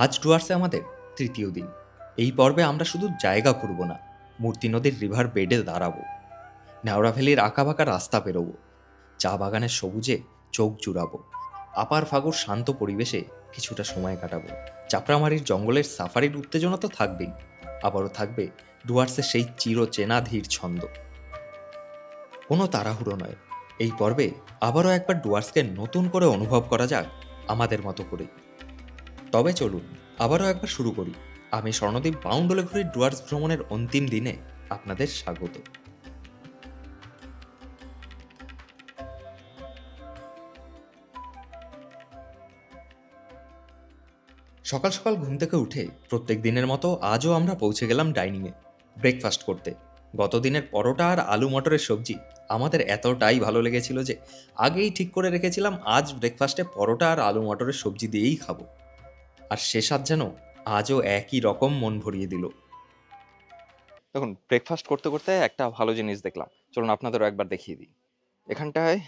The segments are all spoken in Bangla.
আজ ডুয়ার্সে আমাদের তৃতীয় দিন। এই পর্বে আমরা শুধু জায়গা ঘুরব না, মূর্তি নদীর রিভার বেডে দাঁড়াবো, নেওড়া ভ্যালির আঁকাবাঁকা রাস্তা পেরোবো, চা বাগানের সবুজে চোখ জুড়াবো, আপার ফাগুর শান্ত পরিবেশে কিছুটা সময় কাটাবো। চাপড়ামারির জঙ্গলের সাফারির উত্তেজনা তো থাকবেই, আবারও থাকবে ডুয়ার্সের সেই চিরচেনা ধীর ছন্দ। কোনো তাড়াহুড়ো নয়, এই পর্বে আবারও একবার ডুয়ার্সকে নতুন করে অনুভব করা যাক আমাদের মতো করেই। তবে চলুন আবারও একবার শুরু করি। আমি স্বর্ণদ্বীপ বাউন্ডলে ঘুরে ডুয়ার্স ভ্রমণের অন্তিম দিনে আপনাদের স্বাগত। সকাল সকাল ঘুম থেকে উঠে প্রত্যেক দিনের মতো আজও আমরা পৌঁছে গেলাম ডাইনিংয়ে ব্রেকফাস্ট করতে। গতদিনের পরোটা আর আলু মটরের সবজি আমাদের এতটাই ভালো লেগেছিল যে আগেই ঠিক করে রেখেছিলাম আজ ব্রেকফাস্টে পরোটা আর আলু মটরের সবজি দিয়েই খাবো। আর সে স্বাদ যেন আজও একই রকম মন ভরিয়ে দিল। দেখুন, ব্রেকফাস্ট করতে করতে একটা ভালো জিনিস দেখলাম, চলুন আপনাদেরও একবার দেখিয়ে দিই। এখানটায়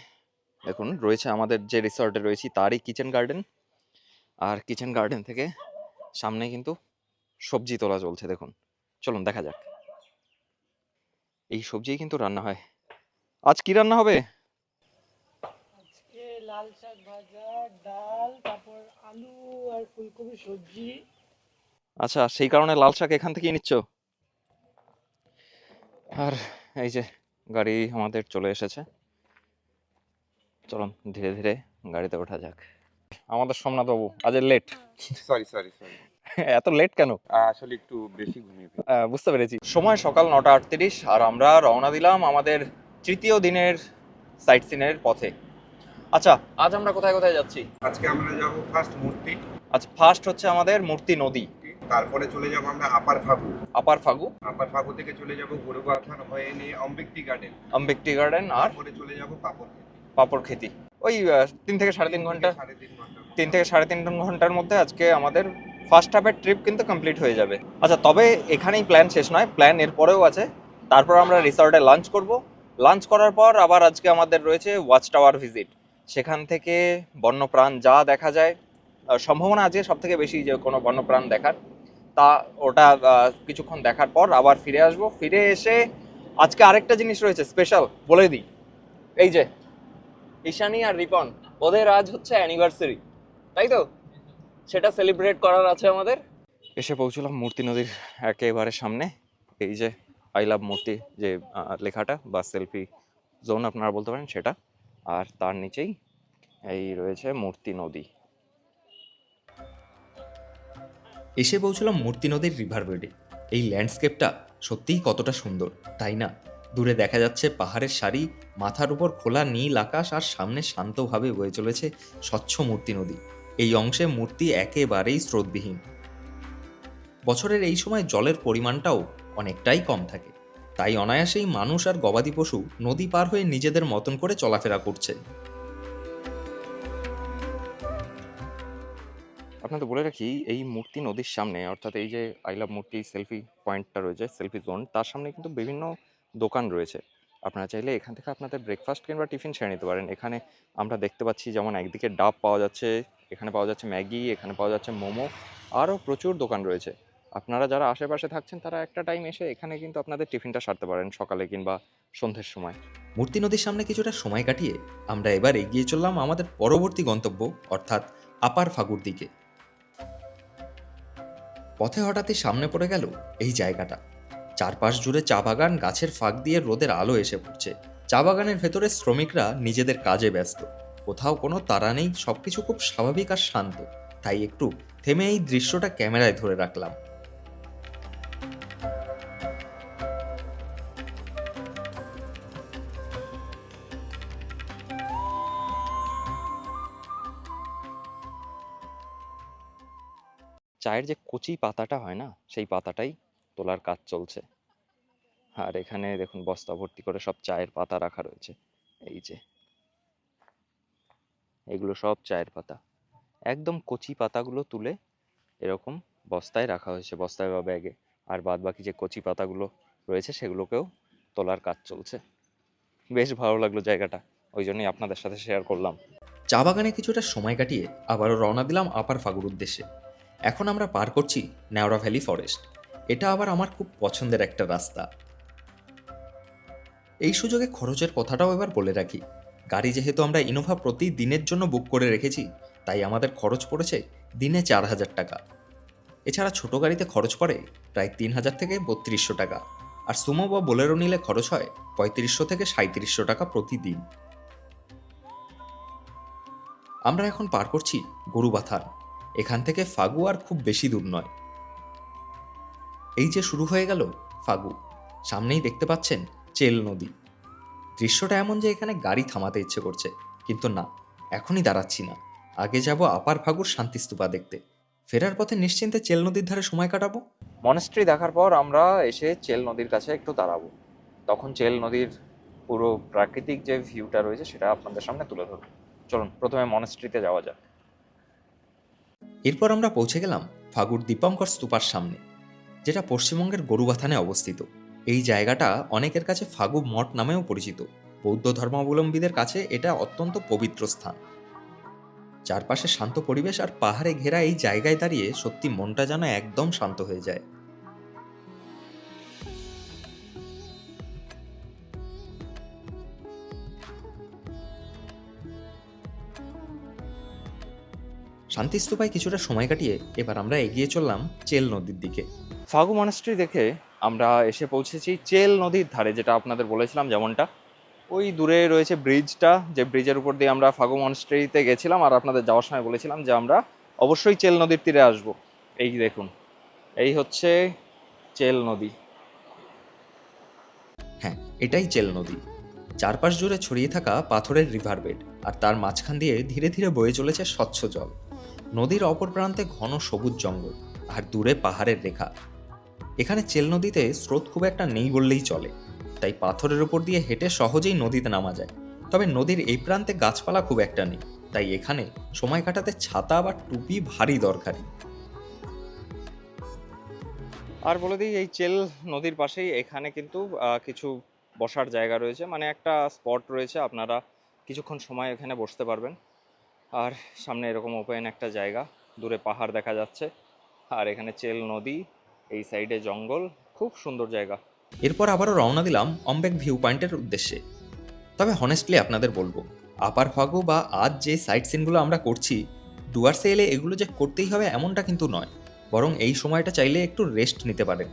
দেখুন রয়েছে আমাদের যে রিসর্টে রয়েছি তারই কিচেন গার্ডেন, আর কিচেন গার্ডেন থেকে সামনে কিন্তু সবজি তোলা চলছে। দেখুন, চলুন দেখা যাক। এই সবজিই কিন্তু রান্না হয়। আজ কি রান্না হবে? আজকে লাল শাক ভাজা, ডাল, তারপর আলু আর ফুলকপি সবজি। আচ্ছা, সেই কারণে লাল শাক এখান থেকেই নিচ্ছ। আর এই যে গাড়ি আমাদের চলে এসেছে, চলুন ধীরে ধীরে গাড়িতে ওঠা যাক। আমাদের সোমনাথ বাবু আজ লেট। সরি। এত লেট কেন? আসলে একটু বেশি ঘুমিয়ে পড়ি। বুঝতে পেরেছি। সময় সকাল 9:38 আর আমরা রওনা দিলাম আমাদের তৃতীয় দিনের সাইট সিনের পথে। আচ্ছা, আজ আমরা কোথায় কোথায় যাচ্ছি? আজকে আমরা যাব ফার্স্ট মূর্তি, আচ্ছা, ফার্স্ট হচ্ছে আমাদের মূর্তি নদী, তারপরে চলে যাব আমরা আপার ফাগু। আপার ফাগু, আপার ফাগু থেকে চলে যাব গুরুবাথান হয়ে নিয়ে অম্বিকটি গার্ডেন, আম্বেকটি গার্ডেন, আর তারপরে চলে যাব পাপড়। পাপড় খেতি। ওই 3 থেকে 3.5 ঘন্টা, 3.5 ঘন্টা 3 থেকে 3.5 ঘন্টার মধ্যে আজকে আমাদের ফার্স্ট হাফের ট্রিপ কিন্তু কমপ্লিট হয়ে যাবে। আচ্ছা, তবে এখানেই প্ল্যান শেষ নয়, প্ল্যান এরপরেও আছে। তারপর আমরা রিসর্টে লাঞ্চ করব। লাঞ্চ করার পর আবার আজকে আমাদের রয়েছে ওয়াচ টাওয়ার ভিজিট। সেখান থেকে বন্যপ্রাণ যা দেখা যায়, সম্ভাবনা আজকে সব থেকে বেশি যে কোনো বন্যপ্রাণ দেখার, তা ওটা কিছুক্ষণ দেখার পর আবার ফিরে আসব। ফিরে এসে আজকে আরেকটা জিনিস রয়েছে স্পেশাল, বলে দিই। এই যে ঈশানী আর রিপন, ওদের আজ হচ্ছে অ্যানিভার্সারি, তাই তো? সেটা সেলিব্রেট করার আছে আমাদের। এসে পৌঁছলাম মূর্তি নদীর একেবারে সামনে। এই যে আই লাভ মূর্তি যে লেখাটা বা সেলফি জোন আপনারা বলতে পারেন সেটা, আর তার নিচেই এই রয়েছে মূর্তি নদী। এসে পৌঁছলাম মূর্তি নদীর রিভার বেডে। এই ল্যান্ডস্কেপটা সত্যিই কতটা সুন্দর, তাই না? দূরে দেখা যাচ্ছে পাহাড়ের সারি, মাথার উপর খোলা নীল আকাশ, আর সামনে শান্তভাবে বয়ে চলেছে স্বচ্ছ মূর্তি নদী। এই অংশে মূর্তি একেবারেই স্রোতবিহীন। বছরের এই সময় জলের পরিমাণটাও অনেকটাই কম থাকে, তাই অনায়াসেই মানুষ আর গবাদি পশু নদী পার হয়ে নিজেদের মতন করে চলাফেরা করছে। আপনাদের বলে রাখি, এই মূর্তি নদীর সামনে, অর্থাৎ এই যে আই লাভ মূর্তি সেলফি পয়েন্টটা রয়েছে, সেলফি জোন, তার সামনে কিন্তু বিভিন্ন দোকান রয়েছে। আপনারা চাইলে এখান থেকে আপনাদের ব্রেকফাস্ট কিংবা টিফিন সেরে নিতে পারেন। এখানে আমরা দেখতে পাচ্ছি যেমন একদিকে ডাব পাওয়া যাচ্ছে, এখানে পাওয়া যাচ্ছে ম্যাগি, এখানে পাওয়া যাচ্ছে মোমো, আরও প্রচুর দোকান রয়েছে। আপনারা যারা আশেপাশে থাকছেন তারা একটা টাইম এসে এখানে কিন্তু আপনাদের টিফিনটা সারতে পারেন সকালে কিংবা সন্ধ্যের সময়। মূর্তি নদীর সামনে কিছুটা সময় কাটিয়ে আমরা এবার এগিয়ে চললাম আমাদের পরবর্তী গন্তব্য, অর্থাৎ আপার ফাগুর দিকে। পথে হঠাৎই সামনে পড়ে গেল এই জায়গাটা। চারপাশ জুড়ে চা বাগান, গাছের ফাঁক দিয়ে রোদের আলো এসে পড়ছে। চা বাগানের ভেতরে শ্রমিকরা নিজেদের কাজে ব্যস্ত, কোথাও কোনো তাড়া নেই, সবকিছু খুব স্বাভাবিক আর শান্ত। তাই একটু থেমে এই দৃশ্যটা ক্যামেরায় ধরে রাখলাম। চায়ের যে কচি পাতাটা হয় না, সেই পাতাটাই তোলার কাজ চলছে। আর এখানে দেখুন বস্তা ভর্তি করে সব চায়ের পাতা রাখা রয়েছে। এই যে এগুলো সব চায়ের পাতা, একদম কচি পাতাগুলো তুলে এরকম বস্তায় রাখা হয়েছে, বস্তায় বা ব্যাগে। আর বাদ বাকি যে কচি পাতাগুলো রয়েছে সেগুলোকেও তোলার কাজ চলছে। বেশ ভালো লাগলো জায়গাটা, ওই জন্যই আপনাদের সাথে শেয়ার করলাম। চা বাগানে কিছুটা সময় কাটিয়ে আবারও রওনা দিলাম আপার ফাগুর উদ্দেশ্যে। এখন আমরা পার করছি ন্যাওড়া ভ্যালি ফরেস্ট। এটা আবার আমার খুব পছন্দের একটা রাস্তা। এই সুযোগে খরচের কথাটাও এবার বলে রাখি। গাড়ি যেহেতু আমরা ইনোভা প্রতিদিনের জন্য বুক করে রেখেছি, তাই আমাদের খরচ পড়েছে দিনে 4,000 টাকা। এছাড়া ছোট গাড়িতে খরচ পড়ে প্রায় 3,000 থেকে 3200 টাকা, আর সুমো বা বোলেরো নিলে খরচ হয় 3500 থেকে 3700 টাকা প্রতিদিন। আমরা এখন পার করছি গরুবাথান। এখান থেকে ফাগু আর খুব বেশি দূর নয়। এই যে শুরু হয়ে গেল ফাগু, সামনেই দেখতে পাচ্ছেন চেল নদী। দৃশ্যটা এমন যে এখানে গাড়ি থামাতে ইচ্ছে করছে, কিন্তু না, এখনই দাঁড়াচ্ছি না। আগে যাব আপার ফাগুর শান্তিস্তূপা দেখতে। ফেরার পথে নিশ্চিন্তে চেল নদীর ধারে সময় কাটাবো। মনেস্ট্রি দেখার পর আমরা এসে চেল নদীর কাছে একটু দাঁড়াবো। তখন চেল নদীর পুরো প্রাকৃতিক যে ভিউটা রয়েছে সেটা আপনাদের সামনে তুলে ধরবো। চলুন প্রথমে মনেস্ট্রিতে যাওয়া যাক। এরপর আমরা পৌঁছে গেলাম ফাগুর দীপঙ্কর স্তূপার সামনে, যেটা পশ্চিমবঙ্গের গরুবাথানে অবস্থিত। এই জায়গাটা অনেকের কাছে ফাগু মঠ নামেও পরিচিত। বৌদ্ধ ধর্মাবলম্বীদের কাছে এটা অত্যন্ত পবিত্র স্থান। চারপাশে শান্ত পরিবেশ আর পাহাড়ে ঘেরা এই জায়গায় দাঁড়িয়ে সত্যি মনটা যেন একদম শান্ত হয়ে যায়। শান্তিস্তূপায় কিছুটা সময় কাটিয়ে এবার আমরা এগিয়ে চললাম চেল নদীর দিকে। ফাগু মনেস্ট্রি দেখে আমরা এসে পৌঁছেছি চেল নদীর ধারে, যেটা আপনাদের বলেছিলাম যেমনটা। ওই দূরে রয়েছে ব্রিজটা, যে ব্রিজের উপর দিয়ে আমরা ফাগু মনেস্ট্রিতে গেছিলাম, আর আপনাদের যাওয়ার সময় বলেছিলাম যে আমরা অবশ্যই চেল নদীর তীরে আসব। এই দেখুন, এই হচ্ছে চেল নদী। হ্যাঁ, এটাই চেল নদী। চারপাশ জুড়ে ছড়িয়ে থাকা পাথরের রিভার বেড, আর তার মাঝখান দিয়ে ধীরে ধীরে বয়ে চলেছে স্বচ্ছ জল। নদীর অপর প্রান্তে ঘন সবুজ জঙ্গল, আর দূরে পাহাড়ের রেখা। এখানে চেল নদীতে স্রোত খুব একটা নেই বললেই চলে, তাই পাথরের উপর দিয়ে হেঁটে সহজেই নদীতে নামা যায়। তবে নদীর এই প্রান্তে গাছপালা খুব একটা নেই, তাই এখানে সময় কাটাতে ছাতা বা টুপি ভারী দরকারি। আর বলে দিই, এই চেল নদীর পাশেই এখানে কিন্তু কিছু বসার জায়গা রয়েছে, মানে একটা স্পট রয়েছে, আপনারা কিছুক্ষণ সময় এখানে বসতে পারবেন। আর সামনে এরকম ওপেন একটা জায়গা, দূরে পাহাড় দেখা যাচ্ছে, আর এখানে চেল নদী, এই সাইডে জঙ্গল, খুব সুন্দর জায়গা। এরপর আবারও রওনা দিলাম অম্বেক ভিউ পয়েন্টের উদ্দেশ্যে। তবে হনেস্টলি আপনাদের বলবো, আপার ফাগু বা আজ যে সাইট সিনগুলো আমরা করছি, ডুয়ার্সে এলে এগুলো যে করতেই হবে এমনটা কিন্তু নয়। বরং এই সময়টা চাইলে একটু রেস্ট নিতে পারেন,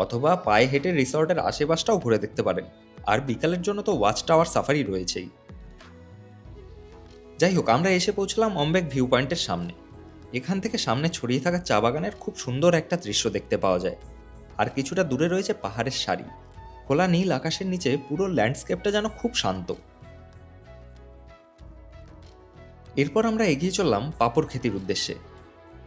অথবা পায়ে হেঁটে রিসর্টের আশেপাশটাও ঘুরে দেখতে পারেন। আর বিকালের জন্য তো ওয়াচ টাওয়ার সাফারি রয়েছেই। যাই হোক, আমরা এসে পৌঁছলাম অম্বেক ভিউ পয়েন্টের সামনে। এখান থেকে সামনে ছড়িয়ে থাকা চা বাগানের খুব সুন্দর একটা দৃশ্য দেখতে পাওয়া যায়। আর কিছুটা দূরে রয়েছে পাহাড়ের সারি। খোলা নীল আকাশের নিচে পুরো ল্যান্ডস্কেপটা যেন খুব শান্ত। এরপর আমরা এগিয়ে চললাম পাপড় খেতির উদ্দেশ্যে।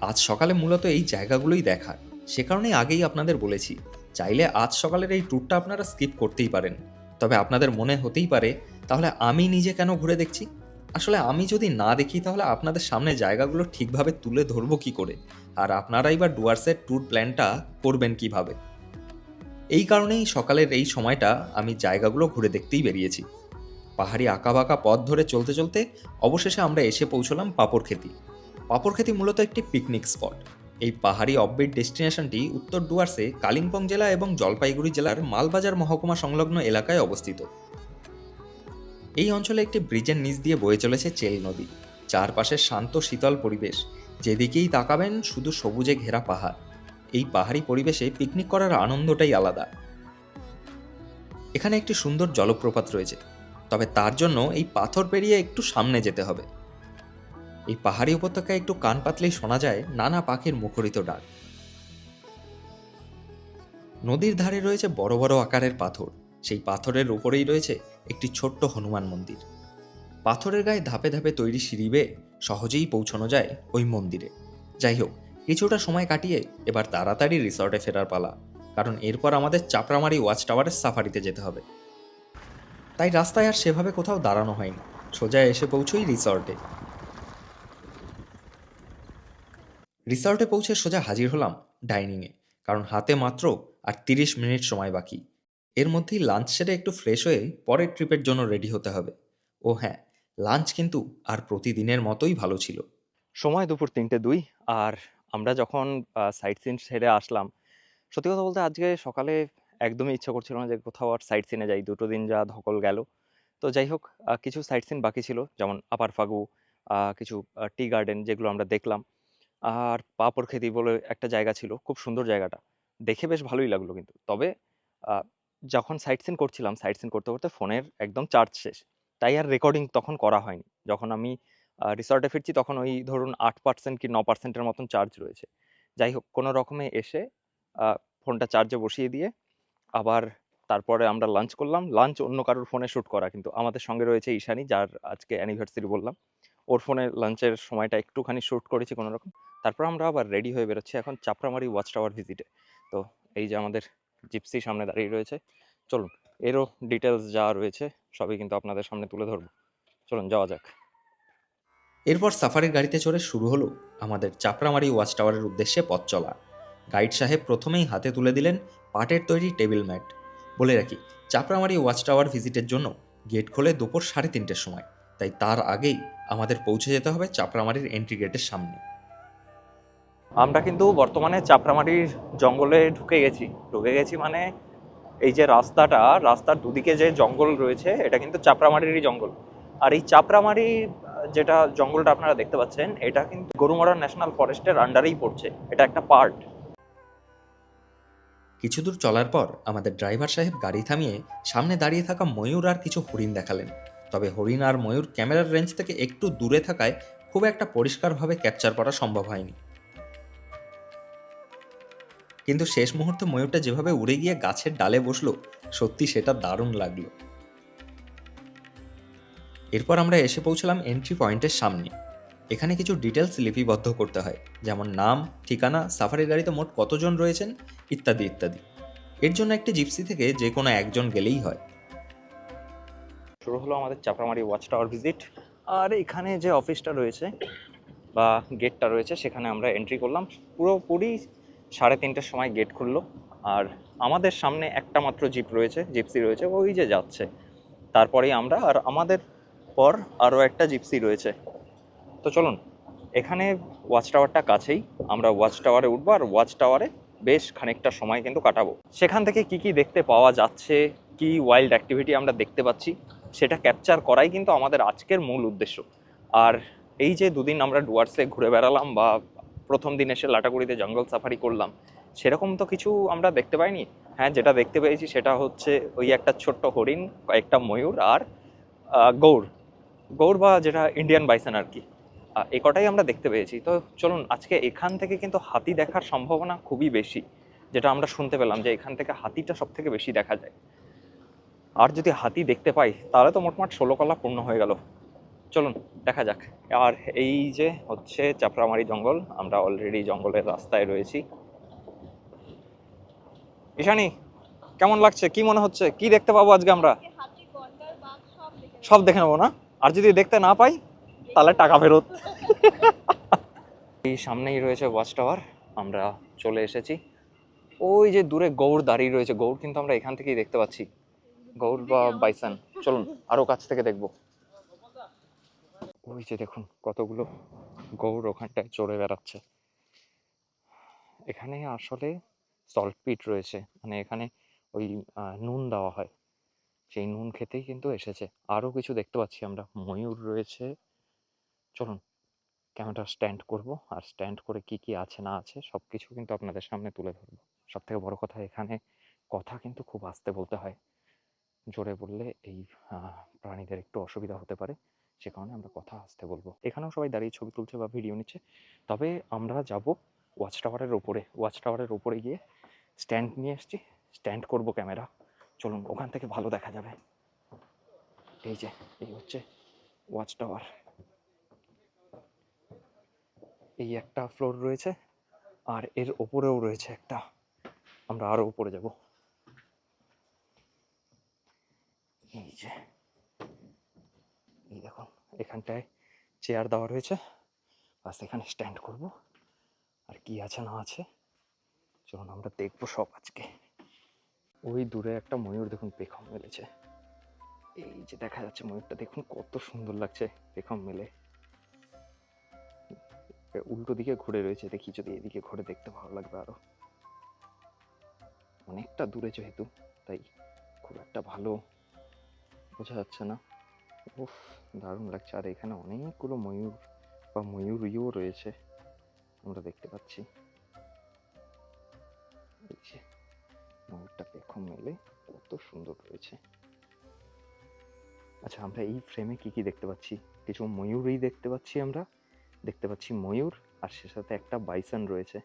আজ সকালে মূলত এই জায়গাগুলোই দেখার, সে কারণেই আগেই আপনাদের বলেছি, চাইলে আজ সকালের এই ট্যুরটা আপনারা স্কিপ করতেই পারেন। তবে আপনাদের মনে হতেই পারে, তাহলে আমি নিজে কেন ঘুরে দেখছি? আসলে আমি যদি না দেখি তাহলে আপনাদের সামনে জায়গাগুলো ঠিকভাবে তুলে ধরবো কি করে, আর আপনারাই বা ডুয়ার্সের ট্যুর প্ল্যানটা করবেন কিভাবে? এই কারণেই সকালের এই সময়টা আমি জায়গাগুলো ঘুরে দেখতেই বেরিয়েছি। পাহাড়ি আঁকাবাঁকা পথ ধরে চলতে চলতে অবশেষে আমরা এসে পৌঁছলাম পাপড়খেতি। পাপড়খেতি মূলত একটি পিকনিক স্পট। এই পাহাড়ি অফবিট ডেস্টিনেশনটি উত্তর ডুয়ার্সে কালিম্পং জেলা এবং জলপাইগুড়ি জেলার মালবাজার মহকুমা সংলগ্ন এলাকায় অবস্থিত। এই অঞ্চলে একটি ব্রিজের নিচ দিয়ে বয়ে চলেছে চেল নদী। চারপাশে শান্ত শীতল পরিবেশ, যেদিকেই তাকাবেন শুধু সবুজে ঘেরা পাহাড়। এই পাহাড়ি পরিবেশে পিকনিক করার আনন্দটাই আলাদা। এখানে একটি সুন্দর জলপ্রপাত রয়েছে, তবে তার জন্য এই পাথর পেরিয়ে একটু সামনে যেতে হবে। এই পাহাড়ি উপত্যকায় একটু কান পাতলেই শোনা যায় নানা পাখির মুখরিত ডাক। নদীর ধারে রয়েছে বড় বড় আকারের পাথর। সেই পাথরের উপরেই রয়েছে একটি ছোট্ট হনুমান মন্দির। পাথরের গায়ে ধাপে ধাপে তৈরি সিঁড়ি বেয়ে সহজেই পৌঁছানো যায় ওই মন্দিরে। যাই হোক, কিছুটা সময় কাটিয়ে এবার তাড়াতাড়ি রিসর্টে ফেরার পালা, কারণ এরপর আমাদের চাপড়ামারি ওয়াচ টাওয়ারের সাফারিতে যেতে হবে। তাই রাস্তায় আর সেভাবে কোথাও দাঁড়ানো হয়নি, সোজা এসে পৌঁছই রিসর্টে। রিসর্টে পৌঁছে সোজা হাজির হলাম ডাইনিংয়ে, কারণ হাতে মাত্র আর 30 মিনিট সময় বাকি। এর মধ্যেই লাঞ্চ সেরে একটু ফ্রেশ হয়ে পরের ট্রিপের জন্য রেডি হতে হবে। ও হ্যাঁ, লাঞ্চ কিন্তু আর প্রতিদিনের মতোই ভালো ছিল। সময় দুপুর 3:02, আর আমরা যখন সাইট সিন সেরে আসলাম, সত্যি কথা বলতে আজকে সকালে একদমই ইচ্ছা করছিল না যে কোথাও আর সাইট সিনে যাই। ২ দিন যা ধকল গেল। তো যাই হোক, কিছু সাইট সিন বাকি ছিল, যেমন আপার ফাগু, কিছু টি গার্ডেন যেগুলো আমরা দেখলাম। আর পাপড়খেদি বলে একটা জায়গা ছিল, খুব সুন্দর জায়গাটা। দেখে বেশ ভালোই লাগলো কিন্তু। তবে আ যখন সাইট সিন করছিলাম, সাইট সিন করতে, করতে ফোনের একদম চার্জ শেষ। তাই আর রেকর্ডিং তখন করা হয়নি। যখন আমি রিসর্টে ফিরছি তখন ওই ধরুন ৮% কি ৯% এর মতন চার্জ রয়েছে। যাই হোক, কোনো রকমে এসে আ ফোনটা চার্জে বসিয়ে দিয়ে আবার তারপরে আমরা লাঞ্চ করলাম। লাঞ্চ অন্য কারোর ফোনে শ্যুট করা কিন্তু। আমাদের সঙ্গে রয়েছে ঈশানী, যার আজকে অ্যানিভার্সারি বললাম। ওর ফোনে লাঞ্চের সময়টা একটুখানি শ্যুট করেছি কোনোরকম। তারপর আমরা আবার রেডি হয়ে বেরোচ্ছি এখন চাপড়ামারি ওয়াচ টাওয়ার ভিজিটে। তো এই যে আমাদের জিপসি সামনে দাঁড়িয়ে রয়েছে। চলুন, এরও ডিটেইলস যা রয়েছে সবই কিন্তু আপনাদের সামনে তুলে ধরব। চলুন যাওয়া যাক। এরপর সাফারির গাড়িতে চড়ে শুরু হলো আমাদের চাপড়ামারি ওয়াচ টাওয়ারের উদ্দেশ্যে পথ চলা। গাইড সাহেব প্রথমেই হাতে তুলে দিলেন পাটের তৈরি টেবিল ম্যাট। বলে রাখি, চাপড়ামারি ওয়াচ টাওয়ার ভিজিটের জন্য গেট খোলে দুপুর 3:30-র সময়, তাই তার আগেই আমাদের পৌঁছে যেতে হবে চাপড়ামারির এন্ট্রি গেটের সামনে। আমরা কিন্তু বর্তমানে চাপড়ামারির জঙ্গলে ঢুকে গেছি মানে এই যে রাস্তাটা, রাস্তার দুদিকে যে জঙ্গল রয়েছে এটা কিন্তু চাপড়ামারিরই জঙ্গল। আর এই চাপড়ামারি যেটা জঙ্গলটা আপনারা দেখতে পাচ্ছেন, এটা কিন্তু গরুমারা ন্যাশনাল ফরেস্টের আন্ডারেই পড়ছে। এটা একটা পার্ট। কিছু দূর চলার পর আমাদের ড্রাইভার সাহেব গাড়ি থামিয়ে সামনে দাঁড়িয়ে থাকা ময়ূর আর কিছু হরিণ দেখালেন। তবে হরিণ আর ময়ূর ক্যামেরার রেঞ্জ থেকে একটু দূরে থাকায় খুব একটা পরিষ্কারভাবে ক্যাপচার করা সম্ভব হয়নি। কিন্তু শেষ মুহূর্তে ময়ূরটা যেভাবে উড়ে গিয়ে গাছের ডালে বসলো, সত্যি সেটা দারুণ লাগলো। এরপর আমরা এসে পৌঁছলাম এন্ট্রি পয়েন্টের সামনে। এখানে কিছু ডিটেলস লিপিবদ্ধ করতে হয়, যেমন নাম, ঠিকানা, সাফারির গাড়িতে মোট কতজন রয়েছেন, ইত্যাদি ইত্যাদি। এর জন্য একটি জিপসি থেকে যে কোনো একজন গেলেই হয়। শুরু হলো আমাদের চাপড়ামারি ওয়াচ টাওয়ার ভিজিট। আর এখানে যে অফিসটা রয়েছে বা গেটটা রয়েছে সেখানে আমরা এন্ট্রি করলাম। পুরোপুরি 3:30-র সময় গেট খুললো। আর আমাদের সামনে একটা মাত্র জিপসি রয়েছে, ওই যে যাচ্ছে। তারপরেই আমরা, আর আমাদের পর আরও একটা জিপসি রয়েছে। তো চলুন, এখানে ওয়াচ টাওয়ারটা কাছেই, আমরা ওয়াচ টাওয়ারে উঠবো আর ওয়াচ টাওয়ারে বেশ খানিকটা সময় কিন্তু কাটাবো। সেখান থেকে কি কি দেখতে পাওয়া যাচ্ছে, কি ওয়াইল্ড অ্যাক্টিভিটি আমরা দেখতে পাচ্ছি, সেটা ক্যাপচার করাই কিন্তু আমাদের আজকের মূল উদ্দেশ্য। আর এই যে 2 দিন আমরা ডুয়ার্সে ঘুরে বেড়ালাম বা প্রথম দিন এসে লাটাগুড়িতে জঙ্গল সাফারি করলাম, সেরকম তো কিছু আমরা দেখতে পাইনি। হ্যাঁ, যেটা দেখতে পেয়েছি সেটা হচ্ছে ওই একটা ছোট্ট হরিণ, কয়েকটা ময়ূর আর গৌড় গৌড় বা যেটা ইন্ডিয়ান বাইসন আর কি। এই কটাই আমরা দেখতে পেয়েছি। তো চলুন, আজকে এখান থেকে কিন্তু হাতি দেখার সম্ভাবনা খুবই বেশি। যেটা আমরা শুনতে পেলাম যে এখান থেকে হাতিটা সব থেকে বেশি দেখা যায়। আর যদি হাতি দেখতে পাই তাহলে তো মোটমাট 16 কলা পূর্ণ হয়ে গেল। চলুন দেখা যাক। আর এই যে হচ্ছে চাপড়ামারি জঙ্গল, আমরা অলরেডি জঙ্গলের রাস্তায় রয়েছি। ঈশানী, কেমন লাগছে? কি মনে হচ্ছে? কি দেখতে পাবো আজকে আমরা? সব দেখে নেবো না? আর যদি দেখতে না পাই তাহলে টাকা ফেরত। এই সামনেই রয়েছে ওয়াচ টাওয়ার। আমরা চলে এসেছি। ওই যে দূরে গৌড় দাঁড়িয়ে রয়েছে, গৌড় কিন্তু আমরা এখান থেকেই দেখতে পাচ্ছি। গৌড় বা বাইসন। চলুন আরো কাছ থেকে দেখবো। ওই যে দেখুন কতগুলো গৌড় ওখানটায় চড়ে বেড়াচ্ছে। এখানে আসলে সল্ট পিট রয়েছে, মানে এখানে ওই নুন দেওয়া হয়, সেই নুন খেতেই কিন্তু এসেছে। আরো কিছু দেখতে পাচ্ছি আমরা, ময়ূর রয়েছে। চলুন ক্যামেরা স্ট্যান্ড করব, আর স্ট্যান্ড করে কি কি আছে না আছে সব কিছু কিন্তু আপনাদের সামনে তুলে ধরবো। সব থেকে বড় কথা, এখানে কথা কিন্তু খুব আস্তে বলতে হয়। জোরে বললে এই প্রাণীদের একটু অসুবিধা হতে পারে, সে কারণে আমরা কথা আস্তে বলবো। এখানেও সবাই দাঁড়িয়ে ছবি তুলছে বা ভিডিও নিচ্ছে। তবে আমরা যাব ওয়াচ টাওয়ারের ওপরে। ওয়াচ টাওয়ারের ওপরে গিয়ে স্ট্যান্ড নিয়ে এসছি, স্ট্যান্ড করব ক্যামেরা। চলুন, ওখান থেকে ভালো দেখা যাবে। এই যে এই হচ্ছে ওয়াচ টাওয়ার। এই একটা ফ্লোর রয়েছে আর এর ওপরেও রয়েছে একটা। আমরা আরো উপরে যাব। এই যে এই দেখুন, এখানটায় চেয়ার দেওয়া রয়েছে, বাস এখানে স্ট্যান্ড করব। আর কি আছে না আছে চলুন আমরা দেখবো সব আজকে। ওই দূরে একটা ময়ূর দেখুন পেখম মেলেছে। এই যে দেখা যাচ্ছে ময়ূরটা, দেখুন কত সুন্দর লাগছে পেখম মেলে। উল্টো দিকে ঘুরে রয়েছে, দেখি যদি এদিকে ঘুরে দেখতে ভালো লাগবে। আরো অনেকটা দূরে যেহেতু, তাই খুব একটা ভালো বোঝা যাচ্ছে না। উফ, দারুণ লাগছে। আর এখানে অনেকগুলো ময়ূর বা ময়ূরীও রয়েছে, আমরা দেখতে পাচ্ছি। এই যে ময়ূরটা পেখম মেলে কত সুন্দর রয়েছে। আচ্ছা, আমরা এই ফ্রেমে কি কি দেখতে পাচ্ছি? কিছু ময়ূরই দেখতে পাচ্ছি। আমরা দেখতে পাচ্ছি ময়ূর, আর সে সাথে একটা বাইসন রয়েছে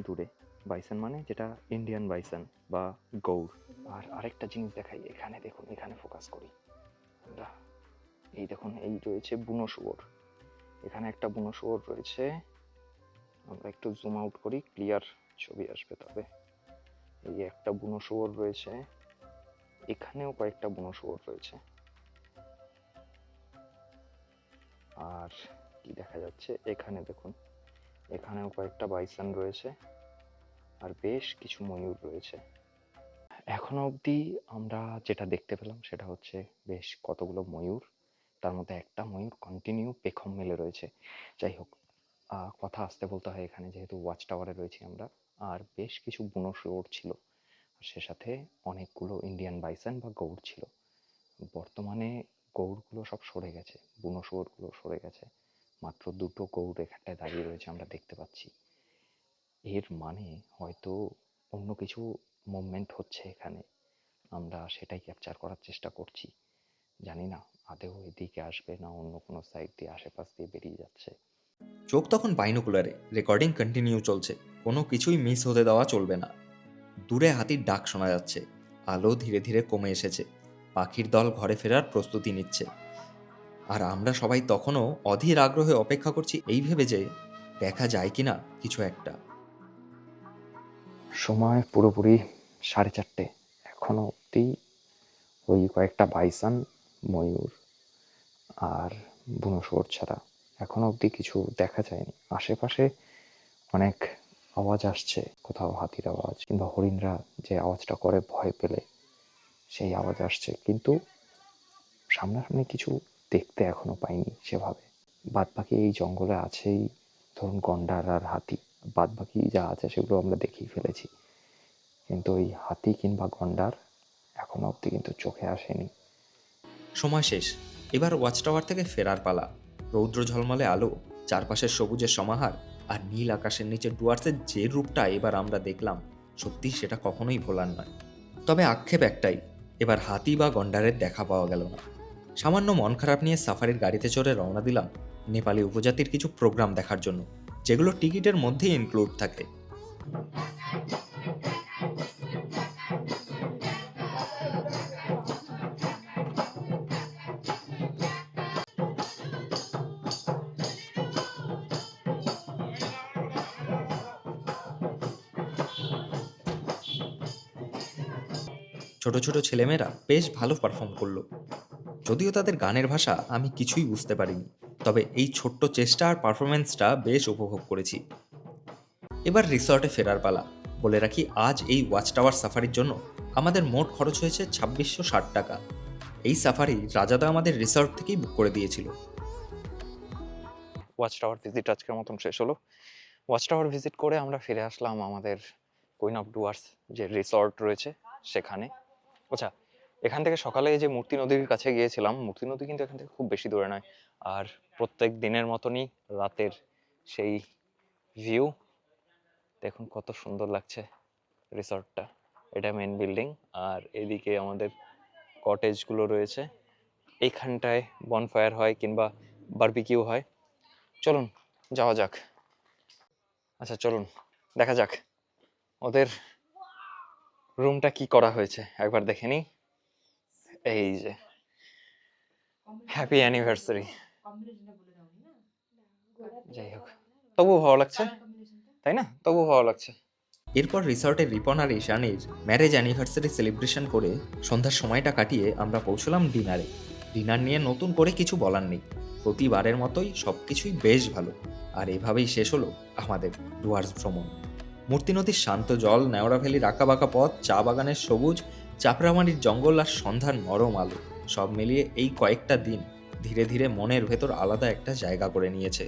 দূরে। বাইসন মানে যেটা ইন্ডিয়ান বাইসন বা গৌড়। আর আরেকটা জিনিস দেখাই, এখানে দেখুন, এখানে ফোকাস করি আমরা। এই দেখুন, এই রয়েছে বুনো শুয়োর। এখানে একটা বুনো শুয়োর রয়েছে। আমরা একটু জুম আউট করি, ক্লিয়ার ছবি আসবে। তবে এই একটা বুনো শুয়োর রয়েছে, এখানেও কয়েকটা বুনো শুয়োর রয়েছে। আর কি দেখা যাচ্ছে, এখানে দেখুন, এখানেও কয়েকটা বাইসন রয়েছে, আর বেশ কিছু ময়ূর রয়েছে। এখনো অবধি আমরা যেটা দেখতে পেলাম সেটা হচ্ছে বেশ কতগুলো ময়ূর, তার মধ্যে একটা ময়ূর কন্টিনিউ পেখম মেলে রয়েছে। যাই হোক, কথা আসতে বলতে হয় এখানে, যেহেতু ওয়াচ টাওয়ারে রয়েছি আমরা। আর বেশ কিছু বুনো শুয়োর ছিল, আর সে সাথে অনেকগুলো ইন্ডিয়ান বাইসন বা গৌড় ছিল। বর্তমানে গৌড়গুলো সব সরে গেছে, বুনো শুয়োরগুলো সরে গেছে। মাত্র দুটো গৌড় এখানটায় দাঁড়িয়ে রয়েছে, আমরা দেখতে পাচ্ছি। এর মানে হয়তো অন্য কিছু মুভমেন্ট হচ্ছে এখানে, আমরা সেটাই ক্যাপচার করার চেষ্টা করছি। জানি না আদেও এদিকে আসবে না অন্য কোনো সাইড দিয়ে আশেপাশ দিয়ে বেরিয়ে যাচ্ছে। চোখ তখন বাইনোকুলারে, রেকর্ডিং কন্টিনিউ চলছে, কোনো কিছুই মিস হতে দেওয়া চলবে না। দূরে হাতির ডাক শোনা যাচ্ছে, আলো ধীরে ধীরে কমে এসেছে, পাখির দল ঘরে ফেরার প্রস্তুতি নিচ্ছে। আর আমরা সবাই তখনও অধীর আগ্রহে অপেক্ষা করছি, এই ভেবে যে দেখা যায় কিনা কিছু একটা। সময় পুরোপুরি 4:30। এখনো অবধি ওই কয়েকটা বাইসন, ময়ূর আর বুনো শুয়োর ছাড়া এখনো অবধি কিছু দেখা যায়নি। আশেপাশে অনেক আওয়াজ আসছে, কোথাও হাতির আওয়াজ কিংবা হরিণরা যে আওয়াজটা করে ভয় পেলে সেই আওয়াজ আসছে, কিন্তু সামনাসামনি কিছু দেখতে এখনো পাইনি সেভাবে। বাদবাকি এই জঙ্গলে আছেই ধরুন গন্ডার আর হাতি, বাদবাকি যা আছে সেগুলো আমরা দেখেই ফেলেছি, কিন্তু ওই হাতি কিংবা গন্ডার এখনো অবধি কিন্তু চোখে আসেনি। সময় শেষ, এবার ওয়াচ টাওয়ার থেকে ফেরার পালা। রৌদ্র ঝলমলে আলো, চারপাশের সবুজের সমাহার, আর নীল আকাশের নিচে ডুয়ার্সের যে রূপটা এবার আমরা দেখলাম, সত্যি সেটা কখনোই ভোলার নয়। তবে আক্ষেপ একটাই, এবার হাতি বা গন্ডারের দেখা পাওয়া গেল না। সামান্য মন খারাপ নিয়ে সাফারির গাড়িতে চড়ে রওনা দিলাম নেপালি উপজাতির কিছু প্রোগ্রাম দেখার জন্য, যেগুলো টিকিটের মধ্যেই ইনক্লুড থাকে। ছোট ছোট ছেলেমেয়েরা বেশ ভালো পারফর্ম করলো, যদিও তাদের গানের ভাষা আমি কিছুই বুঝতে পারিনি, তবে এই ছোট্ট চেষ্টা আর পারফরমেন্সটা বেশ উপভোগ করেছি। এবার রিসর্টে ফেরার পালা। বলে রাখি, আজ এই ওয়াচ টাওয়ার সাফারির জন্য আমাদের মোট খরচ হয়েছে 2660 টাকা। এই সাফারি রাজাদা আমাদের রিসর্ট থেকেই বুক করে দিয়েছিল। ওয়াচ টাওয়ার ভিজিট আজকের মতন শেষ হলো। ওয়াচ টাওয়ার ভিজিট করে আমরা ফিরে আসলাম আমাদের কুইন অফ ডুয়ার্স যে রিসর্ট রয়েছে সেখানে। আচ্ছা, এখান থেকে সকালে যে মূর্তি নদীর কাছে গিয়েছিলাম, মূর্তি নদী কিন্তু এখান থেকে খুব বেশি দূরে নয়। আর প্রত্যেক দিনের মতনই রাতের সেই ভিউ দেখুন, কত সুন্দর লাগছে রিসর্টটা। এটা মেন বিল্ডিং, আর এদিকে আমাদের কটেজগুলো রয়েছে। এইখানটায় বনফায়ার হয় কিংবা বারবিকিউ হয়। চলুন যাওয়া যাক। আচ্ছা চলুন দেখা যাক ওদের রুমটা কি করা হয়েছে, একবার দেখে নিই। এই যে হ্যাপি অ্যানিভার্সারি। যাই হোক, তবুও ভালো লাগছে, তাই না? তবুও ভালো লাগছে। এরপর রিসর্টের রিপন আর ঈশানীর ম্যারেজ অ্যানিভার্সারি সেলিব্রেশন করে সন্ধ্যার সময়টা কাটিয়ে আমরা পৌঁছলাম ডিনারে। ডিনার নিয়ে নতুন করে কিছু বলার নেই, প্রতিবারের মতোই সব কিছুই বেশ ভালো। আর এভাবেই শেষ হলো আমাদের ডুয়ার্স ভ্রমণ। মূর্তি নদীর শান্ত জল, নেওড়া ভ্যালির আঁকাবাঁকা পথ, চা বাগানের সবুজ, চাপড়ামারির জঙ্গল আর সন্ধ্যার নরম আলো, সব মিলিয়ে এই কয়েকটা দিন ধীরে ধীরে মনের ভেতর আলাদা একটা জায়গা করে নিয়েছে।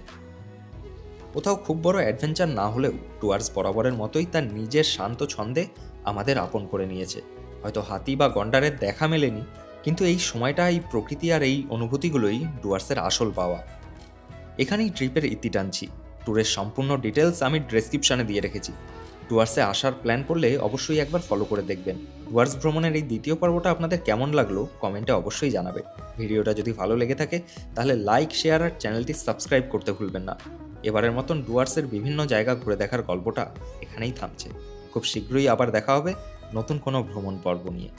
কোথাও খুব বড় অ্যাডভেঞ্চার না হলেও ডুয়ার্স বরাবরের মতোই তার নিজের শান্ত ছন্দে আমাদের আপন করে নিয়েছে। হয়তো হাতি বা গন্ডারের দেখা মেলেনি, কিন্তু এই সময়টা, এই প্রকৃতি আর এই অনুভূতিগুলোই ডুয়ার্সের আসল পাওয়া। এখানেই ট্রিপের ইতি টানছি। ট্যুরের সম্পূর্ণ ডিটেলস আমি ডেসক্রিপশনে দিয়ে রেখেছি। ডুয়ার্সে আসার প্ল্যান করলে অবশ্যই একবার ফলো করে দেখবেন। ডুয়ার্স ভ্রমণের এই দ্বিতীয় পর্বটা আপনাদের কেমন লাগলো কমেন্টে অবশ্যই জানাবেন। ভিডিওটা যদি ভালো লেগে থাকে তাহলে লাইক, শেয়ার আর চ্যানেলটি সাবস্ক্রাইব করতে ভুলবেন না। এবারের মতন ডুয়ার্সের বিভিন্ন জায়গা ঘুরে দেখার গল্পটা এখানেই থামছে। খুব শীঘ্রই আবার দেখা হবে নতুন কোনো ভ্রমণ পর্ব নিয়ে।